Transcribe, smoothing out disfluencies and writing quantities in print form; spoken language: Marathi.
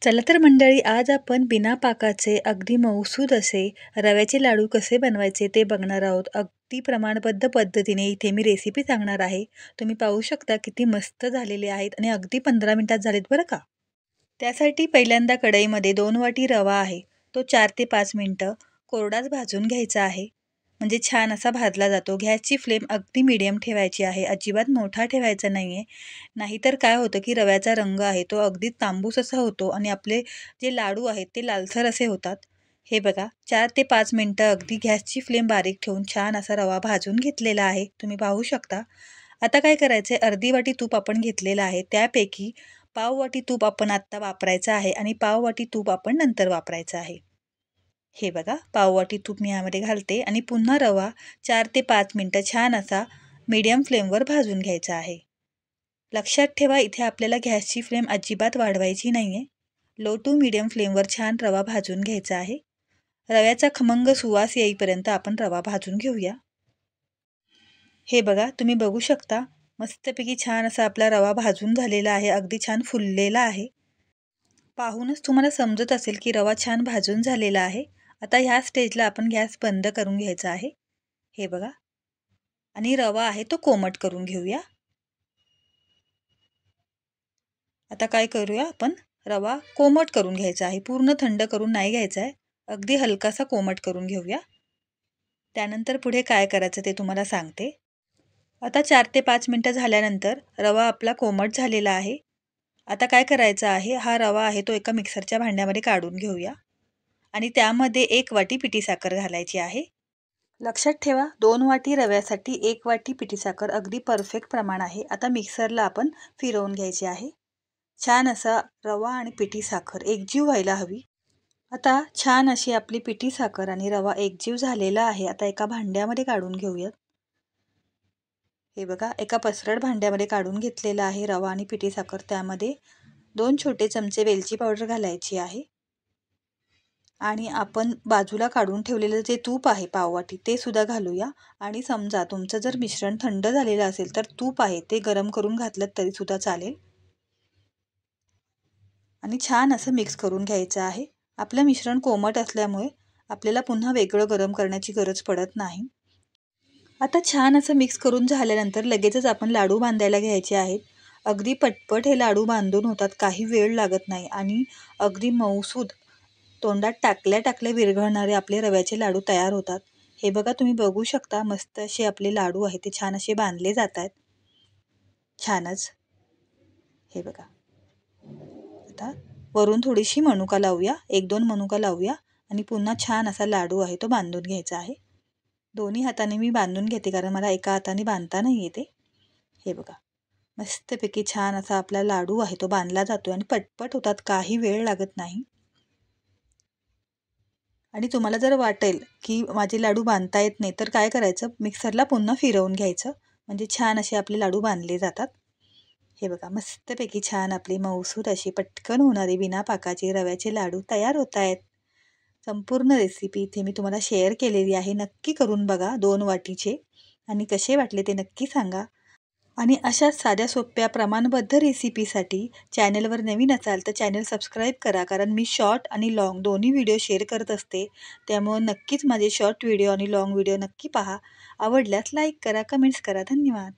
चला तर मंडळी, आज आपण बिना पाकाचे अगदी मऊसूद असे रव्याचे लाडू कसे बनवायचे ते बघणार आहोत. अगदी प्रमाणबद्ध पद्धतीने इथे मी रेसिपी सांगणार आहे. तुम्ही पाहू शकता किती मस्त झालेले आहेत आणि अगदी 15 मिनिटात झालेत बरं का. त्यासाठी पहिल्यांदा कढईमध्ये 2 वाटी रवा आहे, तो 4 ते 5 मिनिटं कोरडाच भाजून घ्यायचा आहे. म्हणजे छान असा भाजला जातो. गॅसची फ्लेम अगदी मीडियम ठेवायची आहे, अजिबात मोठा ठेवायचा नाही आहे. नाहीतर काय होतं की रव्याचा रंग आहे तो अगदी तांबूस असा होतो आणि आपले जे लाडू आहेत ते लालसर असे होतात. हे बघा, 4 ते 5 मिनिटं अगदी गॅसची फ्लेम बारीक ठेवून छान असा रवा भाजून घेतलेला आहे, तुम्ही पाहू शकता. आता काय करायचं आहे, अर्धी वाटी तूप आपण घेतलेलं आहे, त्यापैकी पाव वाटी तूप आपण आत्ता वापरायचं आहे आणि पाव वाटी तूप आपण नंतर वापरायचं आहे. हे बघा, पाव वाटी तूप मी यामध्ये घालते आणि पुन्हा रवा 4 ते 5 मिनिटं छान असा मीडियम फ्लेमवर भाजून घ्यायचा आहे. लक्षात ठेवा, इथे आपल्याला गॅसची फ्लेम अजिबात वाढवायची नाही आहे. लो टू मीडियम फ्लेमवर छान रवा भाजून घ्यायचा आहे. रव्याचा खमंग सुवास येईपर्यंत आपण रवा भाजून घेऊया. हे बघा, तुम्ही बघू शकता मस्तपैकी छान असा आपला रवा भाजून झालेला आहे, अगदी छान फुललेला आहे. पाहूनच तुम्हाला समजत असेल की रवा छान भाजून झालेला आहे. आता ह्या स्टेजला आपण गॅस बंद करून घ्यायचा आहे. हे बघा, आणि रवा आहे तो कोमट करून घेऊया. आता काय करूया, आपण रवा कोमट करून घ्यायचा आहे, पूर्ण थंड करून नाही घ्यायचा आहे, अगदी हलकासा कोमट करून घेऊया. त्यानंतर पुढे काय करायचं ते तुम्हाला सांगते. आता 4 ते 5 मिनिटं झाल्यानंतर रवा आपला कोमट झालेला आहे. आता काय करायचं आहे, हा रवा आहे तो एका मिक्सरच्या भांड्यामध्ये काढून घेऊया आणि त्यामध्ये 1 वाटी पिठी साखर घालायची आहे. लक्षात ठेवा, 2 वाटी रव्यासाठी 1 वाटी पिठी साखर अगदी परफेक्ट प्रमाण आहे. आता मिक्सरला आपण फिरवून घ्यायची आहे. छान असा रवा आणि पिठी साखर एकजीव व्हायला हवी. आता छान अशी आपली पिठी साखर आणि रवा एकजीव झालेला आहे. आता एका भांड्यामध्ये काढून घेऊयात. हे बघा, एका पसरट भांड्यामध्ये काढून घेतलेला आहे रवा आणि पिठी साखर. त्यामध्ये 2 छोटे चमचे वेलची पावडर घालायची आहे आणि आपण बाजूला काढून ठेवलेलं जे तूप आहे पाववाटी ते सुद्धा घालूया. आणि समजा तुमचं जर मिश्रण थंड झालेलं असेल तर तूप आहे ते गरम करून घातलं तरी सुद्धा चालेल. आणि छान असं मिक्स करून घ्यायचं आहे. आपलं मिश्रण कोमट असल्यामुळे आपल्याला पुन्हा वेगळं गरम करण्याची गरज पडत नाही. आता छान असं मिक्स करून झाल्यानंतर लगेचच आपण लाडू बांधायला घ्यायचे आहेत. अगदी पटपट हे लाडू बांधून होतात, काही वेळ लागत नाही आणि अगदी मऊसूद तोंडात टाकल्या विरघळणारे आपले रव्याचे लाडू तयार होतात. हे बघा, तुम्ही बघू शकता मस्त असे आपले लाडू आहेत ते छान असे बांधले जात आहेत. छानच. हे बघा, आता वरून थोडीशी मनुका लावूया, 1-2 मनुका लावूया आणि पुन्हा छान असा लाडू आहे तो बांधून घ्यायचा आहे. दोन्ही हाताने मी बांधून घेते कारण मला एका हाताने बांधता नाही येते. हे बघा, मस्तपैकी छान असा आपला लाडू आहे तो बांधला जातो आणि पटपट होतात, काही वेळ लागत नाही. आणि तुम्हाला जर वाटेल की माझे लाडू बांधता येत नाही तर काय करायचं, मिक्सरला पुन्हा फिरवून घ्यायचं, म्हणजे छान असे आपले लाडू बांधले जातात. हे बघा, मस्तपैकी छान आपली मऊसूद अशी पटकन होणारी बिना पाकाचे रव्याचे लाडू तयार होत आहेत. संपूर्ण रेसिपी इथे मी तुम्हाला शेअर केलेली आहे. नक्की करून बघा 2 वाटीचे आणि कसे वाटले ते नक्की सांगा. आणि अशा साध्या सोप्या प्रमाणबद्ध रेसिपीसाठी चॅनलवर नवीन असाल तर चॅनल सबस्क्राईब करा, कारण मी शॉर्ट आणि लाँग दोन्ही व्हिडिओ शेअर करत असते. त्यामुळे नक्कीच माझे शॉर्ट व्हिडिओ आणि लाँग व्हिडिओ नक्की पहा. आवडल्यास लाईक करा, कमेंट्स करा. धन्यवाद.